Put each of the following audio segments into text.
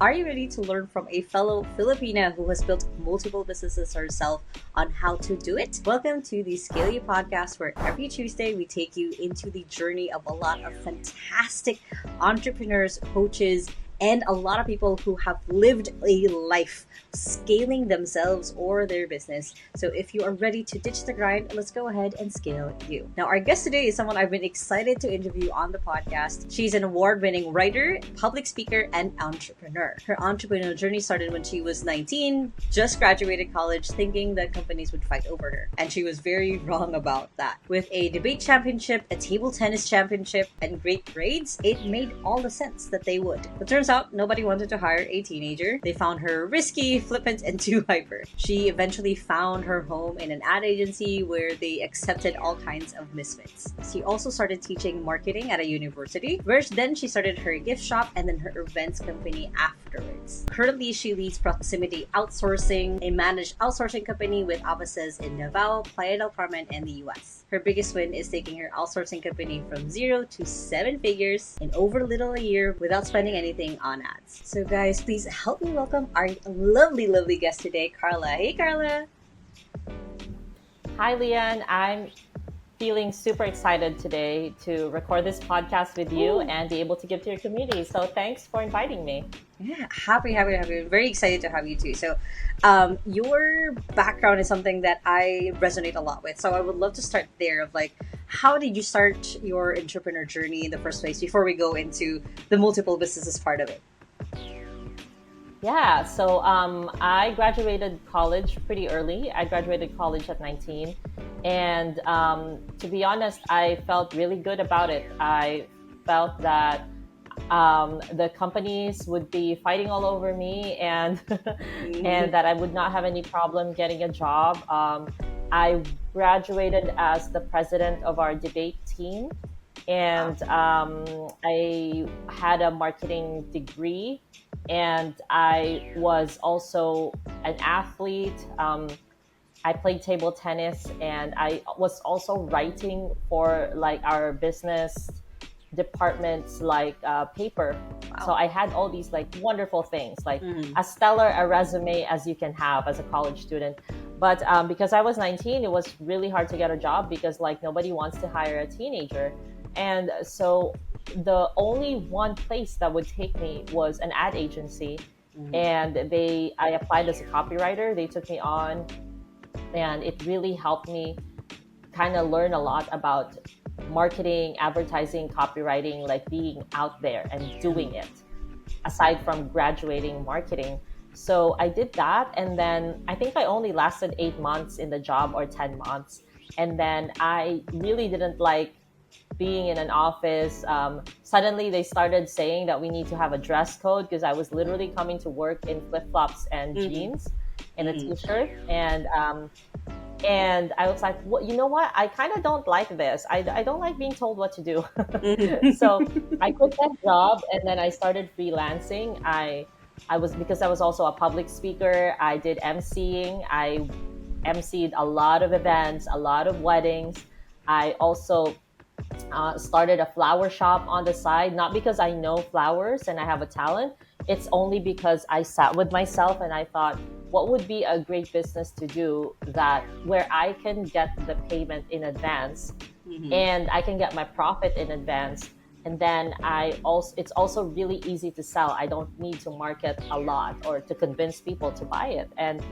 Are you ready to learn from a fellow Filipina who has built multiple businesses herself on how to do it? Welcome to the 𝐂𝐨𝐲 podcast, where every Tuesday we take you into the journey of a lot of fantastic entrepreneurs, coaches, and a lot of people who have lived a life scaling themselves or their business. So if you are ready to ditch the grind, let's go ahead and scale you. Now, our guest today is someone I've been excited to interview on the podcast. She's an award-winning writer, public speaker, and entrepreneur. Her entrepreneurial journey started when she was 19, just graduated college, thinking that companies would fight over her. And she was very wrong about that. With a debate championship, a table tennis championship, and great grades, it made all the sense that they would. But turns out nobody wanted to hire a teenager. They found her risky, flippant, and too hyper. She eventually found her home in an ad agency where they accepted all kinds of misfits. She also started teaching marketing at a university, where then she started her gift shop and then her events company afterwards. Currently, she leads Proximity Outsourcing, a managed outsourcing company with offices in Davao, Playa del Carmen, and the US. Her biggest win is taking her outsourcing company from 0 to 7 figures in over little a year without spending anything on ads. So guys, please help me welcome our lovely, lovely guest today, Karla. Hey, Karla. Hi, Leanne. I'm feeling super excited today to record this podcast with you and be able to give to your community. So thanks for inviting me. Yeah, happy to have you. Very excited to have you too. So, your background is something that I resonate a lot with. So I would love to start there of like, how did you start your entrepreneur journey in the first place before we go into the multiple businesses part of it? Yeah, so I graduated college pretty early. I graduated college at 19. And to be honest, I felt really good about it. I felt that the companies would be fighting all over me and and that I would not have any problem getting a job. I graduated as the president of our debate team, and I had a marketing degree, and I was also an athlete. I played table tennis, and I was also writing for like our business departments like paper. So I had all these like wonderful things, like as stellar a resume as you can have as a college student. But because I was 19, it was really hard to get a job because like nobody wants to hire a teenager. And so the only one place that would take me was an ad agency. And I applied as a copywriter. They took me on, and it really helped me kind of learn a lot about marketing, advertising, copywriting, like being out there and doing it, aside from graduating marketing. So I did that, and then I think I only lasted 8 months in the job, or 10 months. And then I really didn't like being in an office. Suddenly they started saying that we need to have a dress code, because I was literally coming to work in flip-flops and jeans and a t-shirt. And I was like, well, you know what? I kind of don't like this. I don't like being told what to do. So I quit that job, and then I started freelancing. Because I was also a public speaker. I did emceeing. I emceed a lot of events, a lot of weddings. I also started a flower shop on the side, not because I know flowers and I have a talent. It's only because I sat with myself and I thought, what would be a great business to do that where I can get the payment in advance and I can get my profit in advance. And then it's also really easy to sell. I don't need to market a lot or to convince people to buy it. And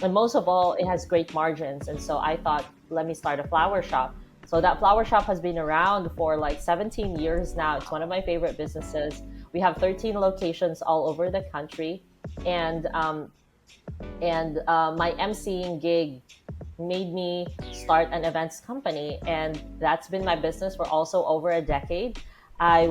most of all, it has great margins. And so I thought, let me start a flower shop. So that flower shop has been around for like 17 years now. It's one of my favorite businesses. We have 13 locations all over the country. And my emceeing gig made me start an events company. And that's been my business for also over a decade. I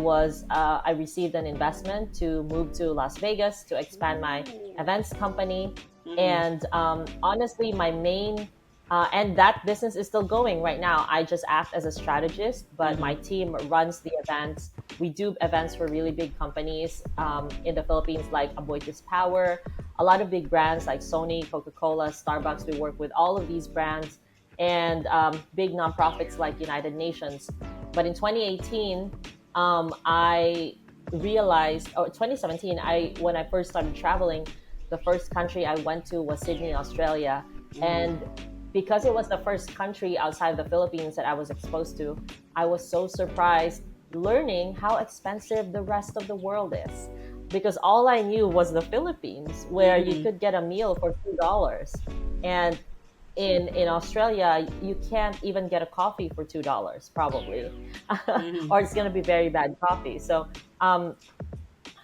received an investment to move to Las Vegas to expand my events company. And honestly, my main and that business is still going right now. I just act as a strategist, but my team runs the events. We do events for really big companies in the Philippines, like Aboitiz Power, a lot of big brands like Sony, Coca-Cola, Starbucks. We work with all of these brands, and big nonprofits like United Nations. But in 2018, I realized, or 2017, when I first started traveling, the first country I went to was Sydney, Australia. Mm-hmm. And because it was the first country outside the Philippines that I was exposed to, I was so surprised learning how expensive the rest of the world is. Because all I knew was the Philippines, where you Mm-hmm. could get a meal for $2. And in Australia, you can't even get a coffee for $2, probably, Mm-hmm. or it's gonna be very bad coffee. So um,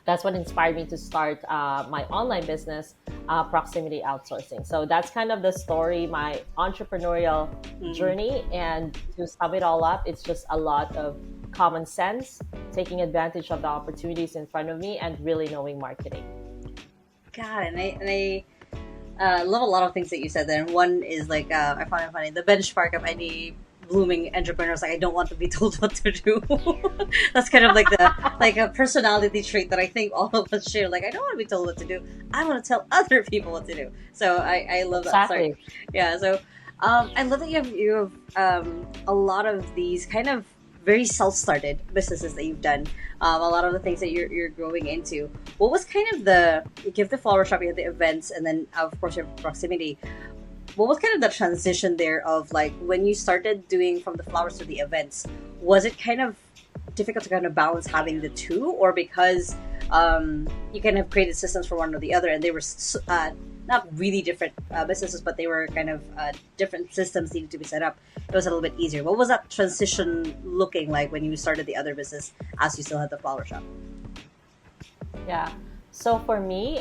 that's what inspired me to start my online business, proximity outsourcing. So that's kind of the story, my entrepreneurial Mm-hmm. journey. And to sum it all up, it's just a lot of common sense, taking advantage of the opportunities in front of me, and really knowing marketing. God, and I love a lot of things that you said there. And one is like, I find it funny. The benchmark of any blooming entrepreneur is like, I don't want to be told what to do. That's kind of like the like a personality trait that I think all of us share. Like, I don't want to be told what to do. I want to tell other people what to do. So I love that. Sorry, Exactly. yeah. So I love that you have a lot of these kind of very self-started businesses that you've done. A lot of the things that you're growing into. What was kind of the you give the flower shop, you had the events, and then of course your proximity. What was kind of the transition there of like when you started doing from the flowers to the events? Was it kind of difficult to kind of balance having the two, or because you kind of created systems for one or the other, and they were not really different businesses, but they were kind of different systems needed to be set up. It was a little bit easier. What was that transition looking like when you started the other business as you still had the flower shop? Yeah. So for me,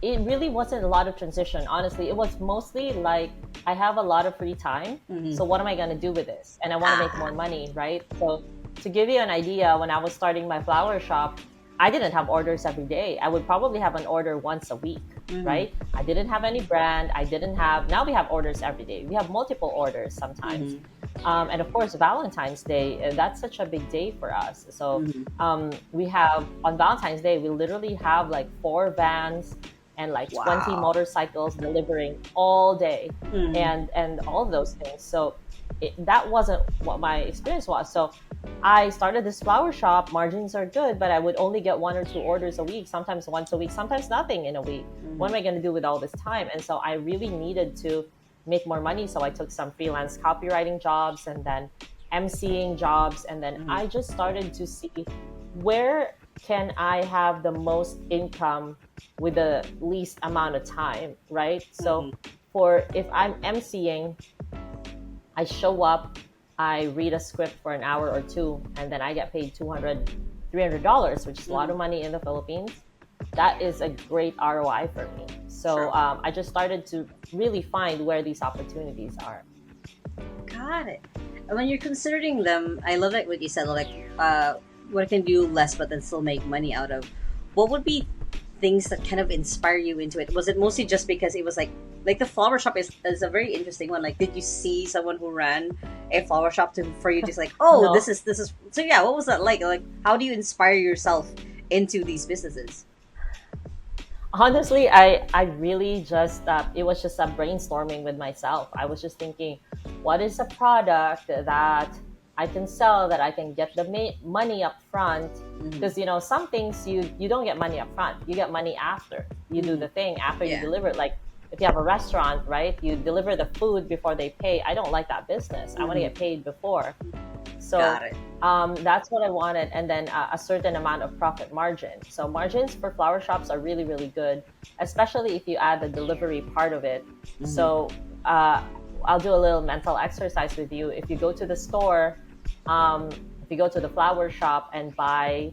it really wasn't a lot of transition. Honestly, it was mostly like I have a lot of free time. Mm-hmm. So what am I going to do with this? And I want to make more Ah. money, right? So to give you an idea, when I was starting my flower shop, I didn't have orders every day. I would probably have an order once a week, Mm-hmm. right? I didn't have any brand. I didn't have, now we have orders every day. We have multiple orders sometimes. Mm-hmm. And of course, Valentine's Day, that's such a big day for us. So Mm-hmm. we have, on Valentine's Day, we literally have like 4 vans and like 20 Wow. motorcycles delivering all day, Mm-hmm. and all of those things. So that wasn't what my experience was. So I started this flower shop. Margins are good, but I would only get 1 or 2 orders a week, sometimes once a week, sometimes nothing in a week. What Mm-hmm. am I going to do with all this time? And so I really needed to make more money. So I took some freelance copywriting jobs, and then emceeing jobs. And then Mm-hmm. I just started to see, where can I have the most income with the least amount of time, right? So Mm-hmm. for if I'm emceeing, I show up, I read a script for an hour or two, and then I get paid $200, $300, which is a lot Mm-hmm. of money in the Philippines. That is a great ROI for me. So True. I just started to really find where these opportunities are. Got it. And when you're considering them, I love like what you said, like what can do less but then still make money out of. What would be things that kind of inspire you into it? Was it mostly just because it was like the flower shop is a very interesting one. Like, did you see someone who ran a flower shop to for you just like, oh, No, this is so yeah, what was that like? Like how do you inspire yourself into these businesses? honestly, I really just it was just a brainstorming with myself. I was just thinking, what is a product that I can sell, that I can get the money up front? Mm-hmm. Because some things you don't get money up front. You get money after you do Mm-hmm. the thing, after you Yeah. deliver it. Like if you have a restaurant, right? You deliver the food before they pay. I don't like that business. I want to Mm-hmm. get paid before. So Got it. that's what I wanted. And then a certain amount of profit margin. So margins for flower shops are really, really good, especially if you add the delivery part of it. Mm-hmm. So uh, I'll do a little mental exercise with you. If you go to the store, if you go to the flower shop and buy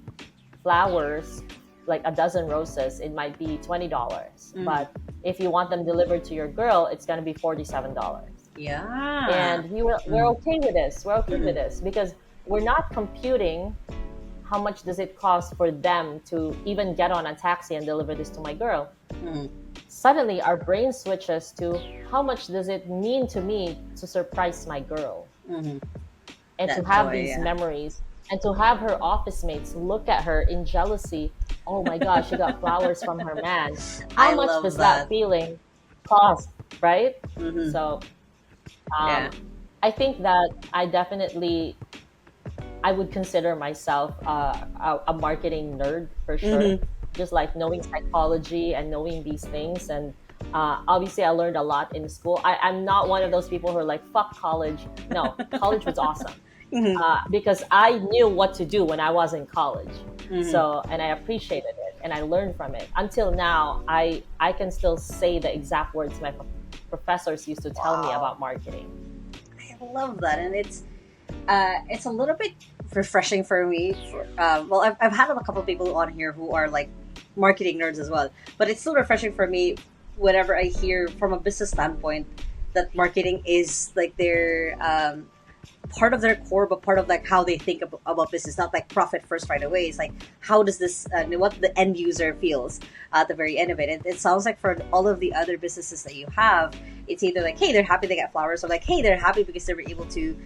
flowers, like a dozen roses, it might be $20. Mm-hmm. But if you want them delivered to your girl, it's going to be $47. Yeah. And we're Mm-hmm. okay with this. We're okay with Mm-hmm. this because we're not computing how much does it cost for them to even get on a taxi and deliver this to my girl. Mm-hmm. Suddenly our brain switches to, how much does it mean to me to surprise my girl Mm-hmm. and to That have joy, these yeah. memories, and to have her office mates look at her in jealousy. Oh my gosh, she got flowers from her man. How I much love does that that. feeling cost, right? Mm-hmm. So Yeah. um, I think that I definitely I would consider myself a marketing nerd for sure. Mm-hmm. Just like knowing psychology and knowing these things. And obviously, I learned a lot in school. I'm not one of those people who are like, fuck college. No, college was awesome Mm-hmm. because I knew what to do when I was in college. Mm-hmm. So, and I appreciated it and I learned from it. Until now, I can still say the exact words my professors used to tell me Wow. about marketing. I love that, and it's a little bit refreshing for me. Well, I've had a couple of people on here who are like marketing nerds as well, but it's still refreshing for me whenever I hear from a business standpoint that marketing is like their part of their core, but part of like how they think about business. Not like profit first right away. It's like how does this, what the end user feels at the very end of it. It sounds like for all of the other businesses that you have, it's either like, hey, they're happy they get flowers, or like, hey, they're happy because they were able to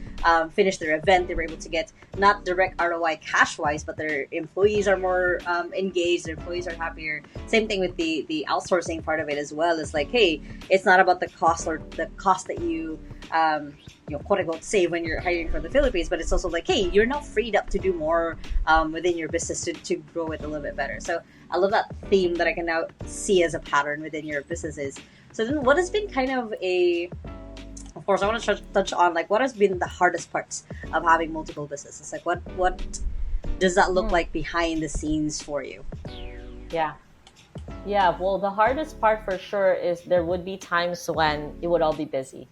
finish their event. They were able to get not direct ROI cash wise, but their employees are more engaged. Their employees are happier. Same thing with the outsourcing part of it as well. It's like, hey, it's not about the cost or the cost that quote unquote save when you're hiring for the Philippines, but it's also like, hey, you're now freed up to do more within your business to grow it a little bit better. So I love that theme that I can now see as a pattern within your businesses. So then what has been kind of of course, I want to touch on like what has been the hardest parts of having multiple businesses. Like what does that look like behind the scenes for you? Yeah. Yeah, well, the hardest part for sure is there would be times when it would all be busy.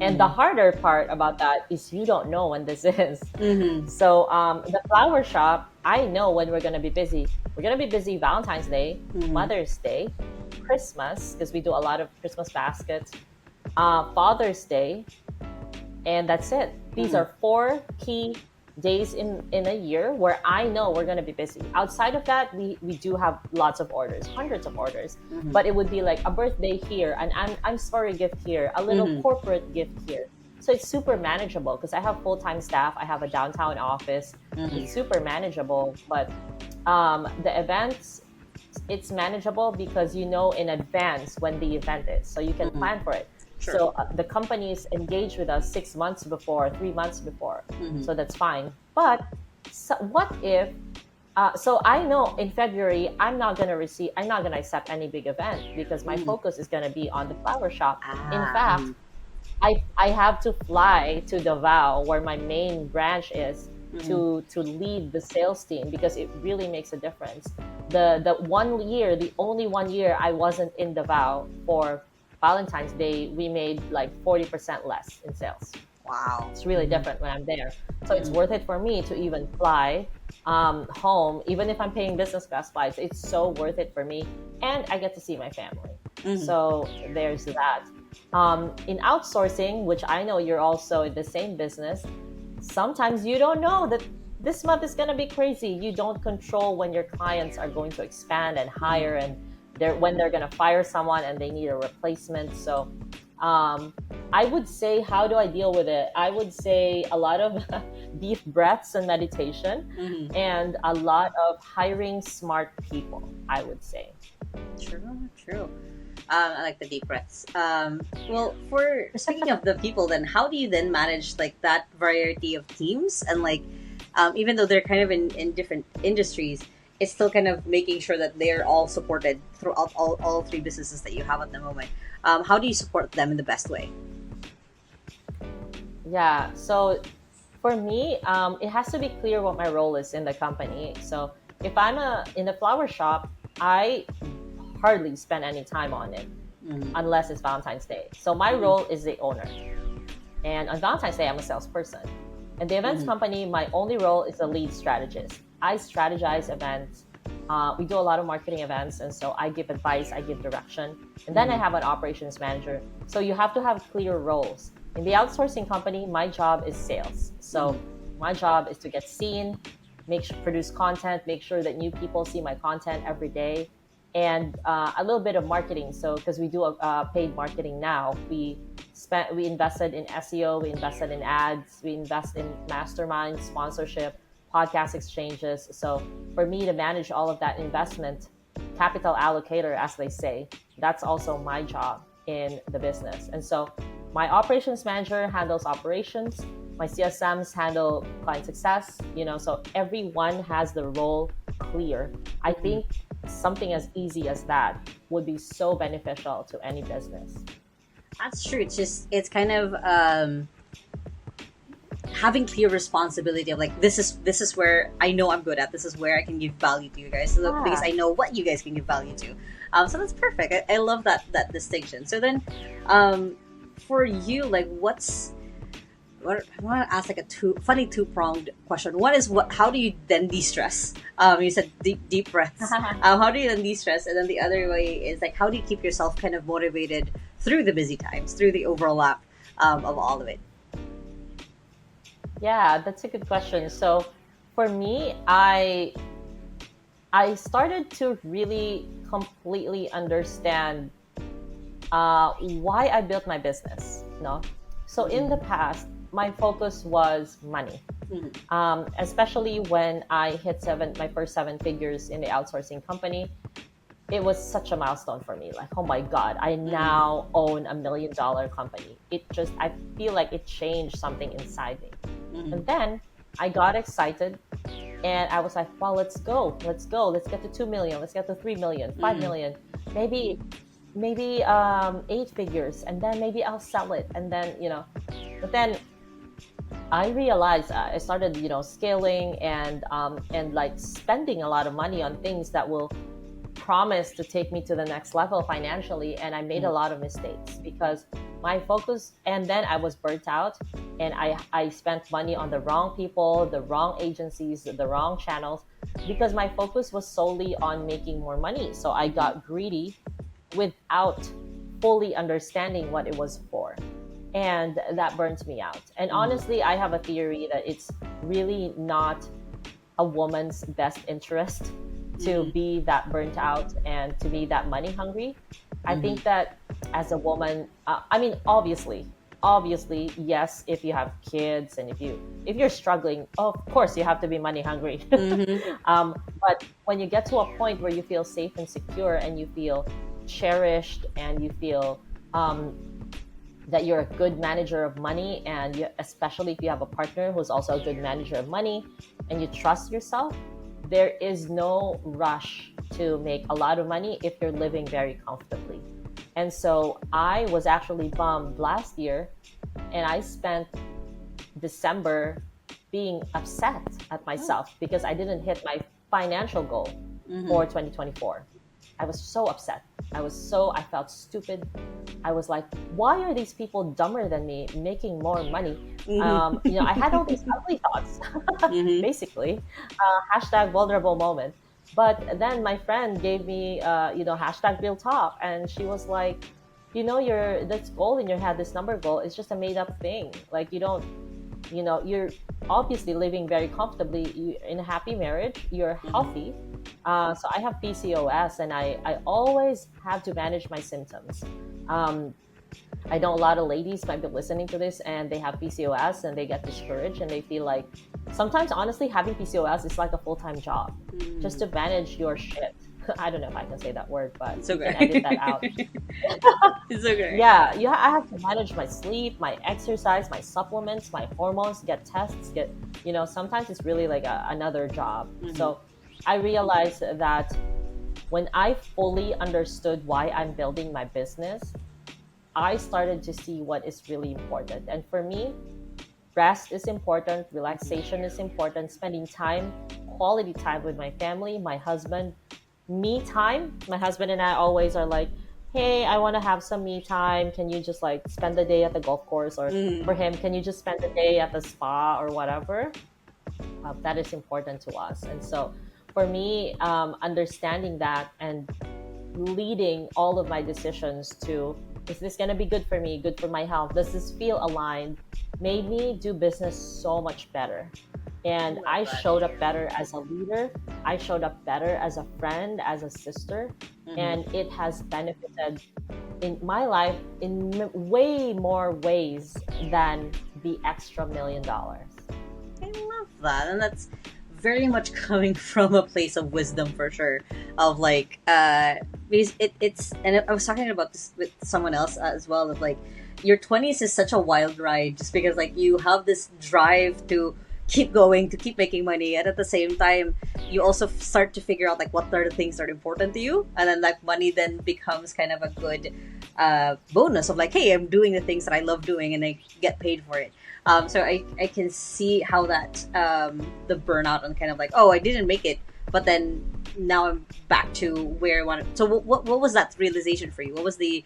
And the harder part about that is you don't know when this is. Mm-hmm. So the flower shop, I know when we're going to be busy. We're going to be busy Valentine's Day, Mm-hmm. Mother's Day, Christmas, because we do a lot of Christmas baskets, Father's Day, and that's it. These are 4 key days in a year where I know we're going to be busy. Outside of that, we do have lots of orders, hundreds of orders, but it would be like a birthday here, and I'm sorry gift here, a little corporate gift here. So it's super manageable because I have full-time staff. I have a downtown office. It's super manageable, but the events, it's manageable because you know in advance when the event is, so you can plan for it. Sure. So the companies engage with us 6 months before, 3 months before, so that's fine. But what if? So I know in February I'm not gonna accept any big event because my focus is gonna be on the flower shop. In fact, I have to fly to Davao where my main branch is to lead the sales team because it really makes a difference. The only 1 year I wasn't in Davao for Valentine's Day, we made like 40% less in sales. Wow. It's really different when I'm there. So it's worth it for me to even fly home, even if I'm paying business class flights. It's so worth it for me. And I get to see my family. So there's that. In outsourcing, which I know you're also in the same business, sometimes you don't know that this month is going to be crazy. You don't control when your clients are going to expand and hire and when they're going to fire someone and they need a replacement. So I would say, how do I deal with it? I would say a lot of deep breaths and meditation and a lot of hiring smart people, I would say. True. I like the deep breaths. Well, for speaking of the people, then how do you then manage like that variety of teams and like even though they're kind of in different industries, it's still kind of making sure that they're all supported throughout all 3 businesses that you have at the moment. How do you support them in the best way? Yeah, so for me, it has to be clear what my role is in the company. So if I'm in the flower shop, I hardly spend any time on it unless it's Valentine's Day. So my role is the owner. And on Valentine's Day, I'm a salesperson. And the events company, my only role is a lead strategist. I strategize events. We do a lot of marketing events, and so I give advice, I give direction. And then I have an operations manager. So you have to have clear roles. In the outsourcing company, my job is sales. So my job is to get seen, produce content, make sure that new people see my content every day, and a little bit of marketing. So because we do paid marketing now, we invested in SEO, we invested in ads, we invest in mastermind sponsorship, podcast exchanges. So for me to manage all of that investment, capital allocator, as they say, that's also my job in the business. And so my operations manager handles operations. My CSMs handle client success, so everyone has the role clear. I think something as easy as that would be so beneficial to any business. That's true. It's kind of having clear responsibility of like this is where I know I'm good at. This is where I can give value to you guys, so because I know what you guys can give value to. So that's perfect. I love that distinction. So then, for you, like I want to ask like a two-pronged question. One is how do you then de-stress? You said deep breaths. How do you then de-stress? And then the other way is like, how do you keep yourself kind of motivated through the busy times, through the overlap of all of it? Yeah, that's a good question. So for me, I started to really completely understand why I built my business. So in the past, my focus was money, especially when I hit my first 7 figures in the outsourcing company. It was such a milestone for me. Like, oh my God, I now own $1 million company. I feel like it changed something inside me. And then I got excited and I was like, well, let's go. Let's get to 2 million. Let's get to 3 million, 5 million, maybe 8 figures. And then maybe I'll sell it. And then, but then I realized I started, scaling and like spending a lot of money on things that will promise to take me to the next level financially. And I made a lot of mistakes because my focus, and then I was burnt out and I spent money on the wrong people, the wrong agencies, the wrong channels, because my focus was solely on making more money. So I got greedy without fully understanding what it was for. And that burnt me out. And honestly, I have a theory that it's really not a woman's best interest to be that burnt out and to be that money hungry. I think that as a woman, obviously, yes, if you have kids and if you're struggling, of course you have to be money hungry. But when you get to a point where you feel safe and secure and you feel cherished and you feel that you're a good manager of money, and especially if you have a partner who's also a good manager of money and you trust yourself, there is no rush to make a lot of money if you're living very comfortably. And so I was actually bummed last year, and I spent December being upset at myself because I didn't hit my financial goal for 2024. I was so upset. I felt stupid. I was like, why are these people dumber than me making more money? I had all these ugly thoughts, basically. Hashtag vulnerable moment. But then my friend gave me, hashtag real talk. And she was like, this goal in your head, this number goal, is just a made up thing. Like, you're obviously living very comfortably. You're in a happy marriage. You're healthy. So I have PCOS, and I always have to manage my symptoms. I know a lot of ladies might be listening to this and they have PCOS and they get discouraged and they feel like sometimes, honestly, having PCOS is like a full-time job just to manage your shit. I don't know if I can say that word, but it's okay. You can edit that out. It's okay. Yeah, I have to manage my sleep, my exercise, my supplements, my hormones, get tests, sometimes it's really like another job. So I realized that when I fully understood why I'm building my business, I started to see what is really important. And for me, rest is important, relaxation is important, spending time, quality time with my family, my husband, me time. My husband and I always are like, hey, I want to have some me time. Can you just like spend the day at the golf course? Or for him, can you just spend the day at the spa or whatever? That is important to us. And so for me, understanding that and leading all of my decisions to, is this going to be good for me, good for my health? Does this feel aligned? Made me do business so much better. And I showed up better as a leader. I showed up better as a friend, as a sister. And it has benefited in my life in way more ways than the extra $1 million. I love that. And that's very much coming from a place of wisdom for sure. Of like, because it's, and I was talking about this with someone else as well, of like, your 20s is such a wild ride, just because like you have this drive to keep going, to keep making money, and at the same time you also start to figure out like what are the things that are important to you, and then like money then becomes kind of a good bonus of like, hey, I'm doing the things that I love doing and I get paid for it. So I can see how that the burnout and kind of like, oh, I didn't make it, but then now I'm back to where I wanted. So what was that realization for you? What was the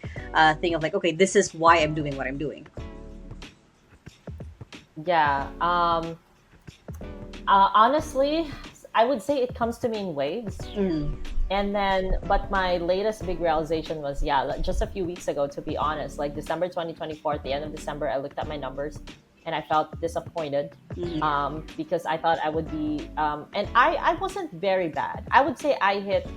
thing of like, okay, this is why I'm doing what I'm doing? Yeah. Honestly, I would say it comes to me in waves. And then, but my latest big realization was, yeah, like just a few weeks ago, to be honest, like December 2024, at the end of December, I looked at my numbers and I felt disappointed because I thought I would be, and I wasn't very bad. I would say I hit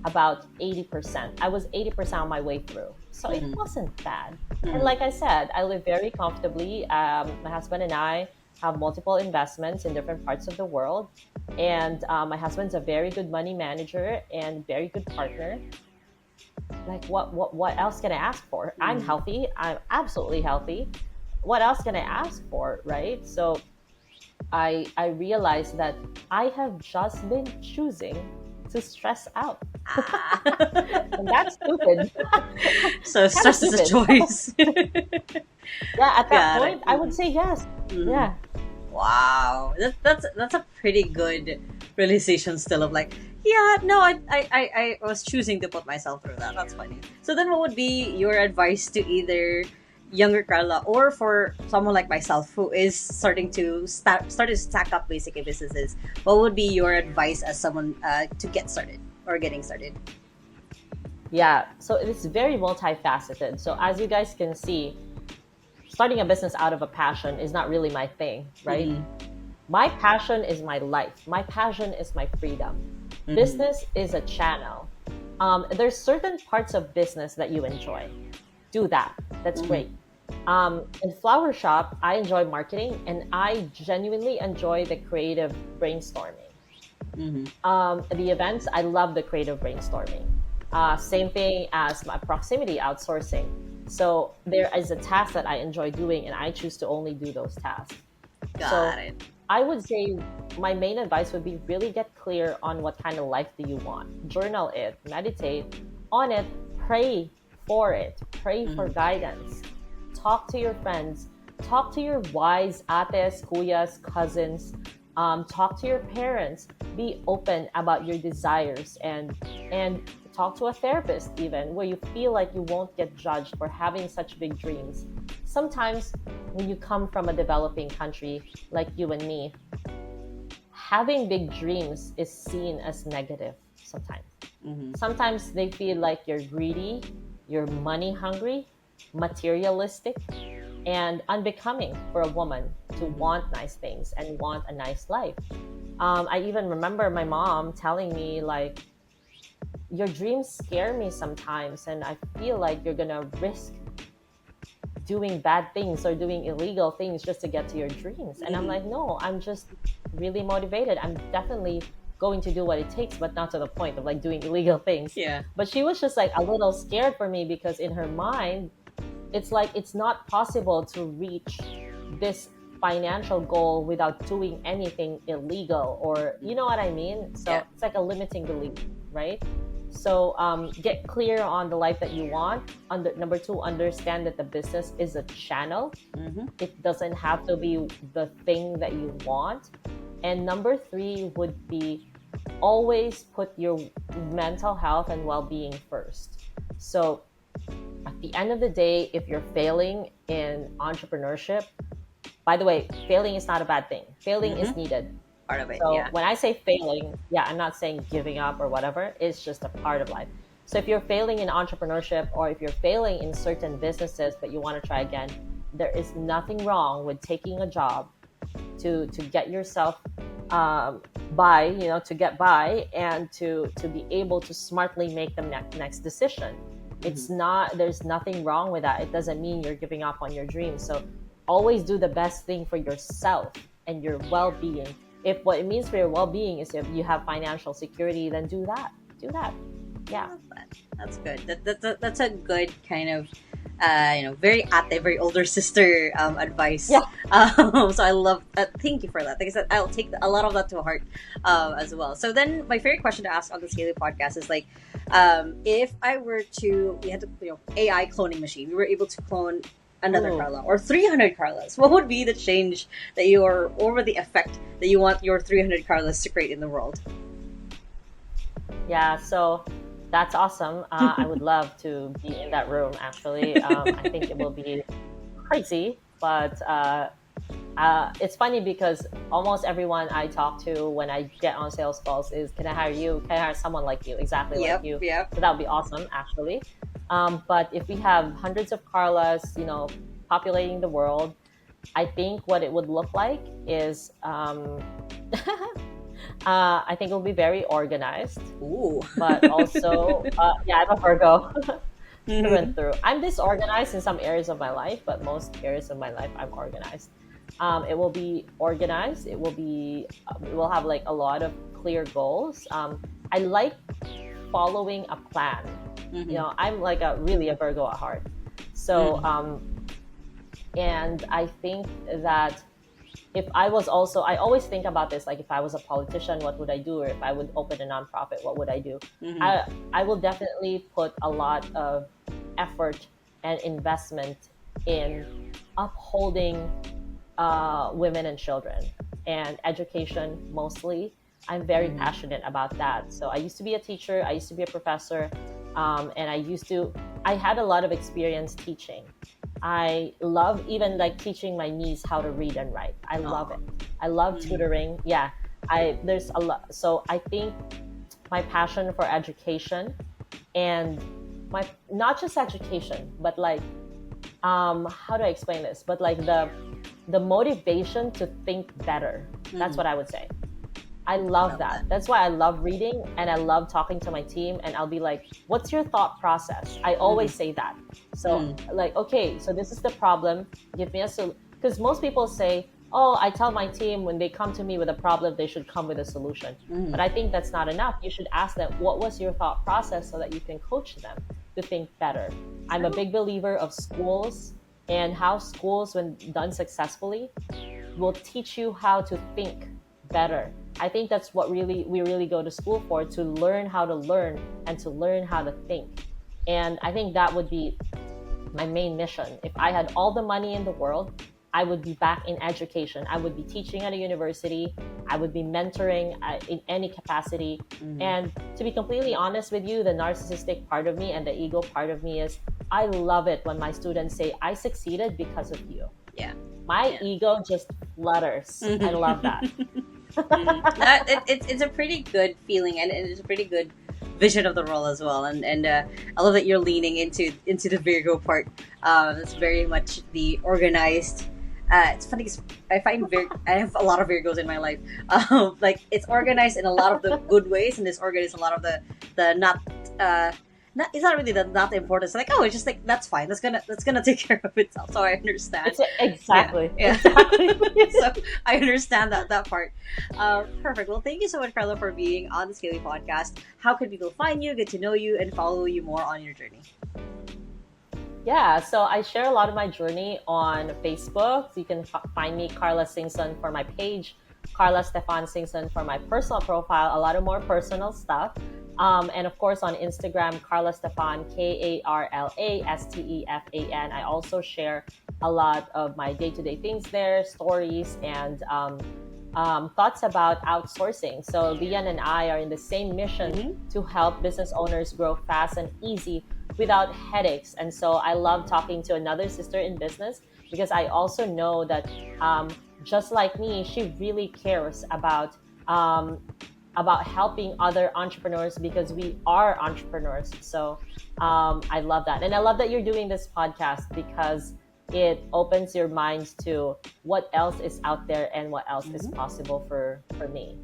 about 80%. I was 80% on my way through. So it wasn't bad. And like I said, I live very comfortably. My husband and I have multiple investments in different parts of the world. And my husband's a very good money manager and very good partner. Like what else can I ask for? I'm healthy. I'm absolutely healthy. What else can I ask for, right? So I realized that I have just been choosing to stress out. And that's stupid. So stress is a choice. Yeah, at that point, I would say yes. Yeah. Wow, that's a pretty good realization still of like, yeah, no, I was choosing to put myself through that. That's funny. So then what would be your advice to either younger Karla or for someone like myself who is starting to start to stack up basically businesses? What would be your advice as someone to get started or getting started? Yeah, so it's very multifaceted. So as you guys can see, starting a business out of a passion is not really my thing, right? My passion is my life. My passion is my freedom. Business is a channel. There's certain parts of business that you enjoy. Do that. That's great. In Flower Shop, I enjoy marketing and I genuinely enjoy the creative brainstorming. The events, I love the creative brainstorming. Same thing as my proximity outsourcing. So there is a task that I enjoy doing and I choose to only do those tasks. Got it. I would say my main advice would be really get clear on what kind of life do you want. Journal it, meditate on it, pray for it, pray for guidance. Talk to your friends, talk to your wise ates, kuyas, cousins, talk to your parents. Be open about your desires and talk to a therapist even where you feel like you won't get judged for having such big dreams. Sometimes when you come from a developing country like you and me, having big dreams is seen as negative sometimes. Sometimes they feel like you're greedy, you're money hungry, materialistic, and unbecoming for a woman to want nice things and want a nice life. I even remember my mom telling me like, your dreams scare me sometimes and I feel like you're gonna risk doing bad things or doing illegal things just to get to your dreams. And I'm like, no, I'm just really motivated. I'm definitely going to do what it takes, but not to the point of like doing illegal things. Yeah. But she was just like a little scared for me because in her mind, it's like it's not possible to reach this financial goal without doing anything illegal, or you know what I mean? So it's like a limiting belief, right? So get clear on the life that you want. Number two, understand that the business is a channel. It doesn't have to be the thing that you want. And number three would be always put your mental health and well-being first. So at the end of the day, if you're failing in entrepreneurship, by the way, failing is not a bad thing. Failing is needed. Part of it, So when I say failing, I'm not saying giving up or whatever. It's just a part of life. So if you're failing in entrepreneurship or if you're failing in certain businesses but you want to try again, there is nothing wrong with taking a job to get yourself by, to get by and to be able to smartly make the next decision. It's not, there's nothing wrong with that. It doesn't mean you're giving up on your dreams. So always do the best thing for yourself and your well-being. If what it means for your well-being is if you have financial security, then do that. Yeah. That's good. That's a good kind of very ate, very older sister advice. Yeah. So I love that. Thank you for that. Like I said, I'll take a lot of that to heart as well. So then, my favorite question to ask on the 𝐓𝐫𝐿𝐵 podcast is like, if I were to, we had to, AI cloning machine, we were able to clone another Ooh. Karla or 300 Karlas. What would be the change that you are, or the effect that you want your 300 Karlas to create in the world? Yeah, so that's awesome. I would love to be in that room, actually. I think it will be crazy, but it's funny because almost everyone I talk to when I get on sales calls is, can I hire you? Can I hire someone like you, exactly like you? Yep. So that would be awesome, actually. But if we have hundreds of Karlas, populating the world, I think what it would look like is I think it will be very organized, Ooh. but also, yeah, I'm a Virgo through and Mhm. through. I'm disorganized in some areas of my life, but most areas of my life, I'm organized. It will be organized. It will have like a lot of clear goals. I like following a plan. Mhm. I'm like really a Virgo at heart. So, and I think that if I was also, I always think about this, like if I was a politician, what would I do? Or if I would open a nonprofit, what would I do? Mhm. I will definitely put a lot of effort and investment in upholding women and children and education mostly. I'm very passionate about that. So I used to be a teacher, I used to be a professor, and I had a lot of experience teaching. I love even like teaching my niece how to read and write. I love it. I love tutoring. Yeah, there's a lot. So I think my passion for education and my not just education, but like how do I explain this? But like the motivation to think better. That's what I would say. I love that. That's why I love reading and I love talking to my team. And I'll be like, what's your thought process? I always say that. So, like, okay, so this is the problem. Give me a solution. Because most people say, oh, I tell my team when they come to me with a problem, they should come with a solution. But I think that's not enough. You should ask them, what was your thought process so that you can coach them to think better. I'm a big believer of schools and how schools, when done successfully, will teach you how to think better. I think that's what we really go to school for, to learn how to learn and to learn how to think. And I think that would be my main mission. If I had all the money in the world, I would be back in education. I would be teaching at a university. I would be mentoring in any capacity. And to be completely honest with you, the narcissistic part of me and the ego part of me is, I love it when my students say, I succeeded because of you. Yeah. My ego just flutters. I love that. It's a pretty good feeling, and it's a pretty good vision of the role as well. And I love that you're leaning into the Virgo part. It's very much the organized. It's funny 'cause I have a lot of Virgos in my life. Like it's organized in a lot of the good ways, and disorganized in a lot of the not. It's not really not the importance. Like, oh, it's just like that's fine. That's gonna take care of itself. So I understand. Exactly. Yeah. Exactly. So I understand that part. Perfect. Well, thank you so much, Karla, for being on the 𝐓𝐫𝐿𝐵 podcast. How can people find you, get to know you, and follow you more on your journey? Yeah, so I share a lot of my journey on Facebook. So you can find me Karla Singson for my page, Karla Stefan Singson for my personal profile, a lot of more personal stuff. And of course on Instagram, Karla Stefan, 𝐂𝐲𝐿𝐴𝐿𝐴_STEFAN. I also share a lot of my day-to-day things there, stories, and thoughts about outsourcing. So Lian and I are in the same mission to help business owners grow fast and easy without headaches. And so I love talking to another sister in business, because I also know that just like me, she really cares about helping other entrepreneurs, because we are entrepreneurs. So I love that. And I love that you're doing this podcast, because it opens your minds to what else is out there and what else is possible for me.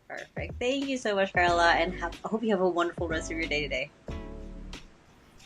Perfect. Thank you so much, Karla, and I hope you have a wonderful rest of your day today.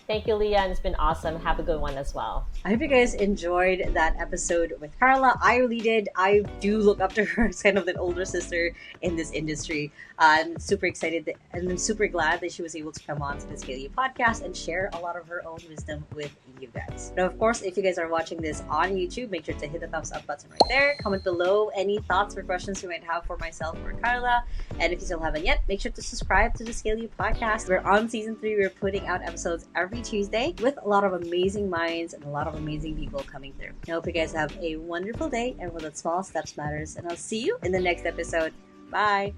Thank you, Leah, and it's been awesome. Have a good one as well. I hope you guys enjoyed that episode with Karla. I really did. I do look up to her as kind of an older sister in this industry. I'm super excited and I'm super glad that she was able to come on to the 𝐓𝐫𝐿 podcast and share a lot of her own wisdom with you guys. Now, of course, if you guys are watching this on YouTube, make sure to hit the thumbs up button right there. Comment below any thoughts or questions you might have for myself or Karla. And if you still haven't yet, make sure to subscribe to the 𝐓𝐫𝐿 podcast. We're on season 3. We're putting out episodes every Tuesday with a lot of amazing minds and a lot of amazing people coming through. I hope you guys have a wonderful day and with that small steps matters. And I'll see you in the next episode. Bye!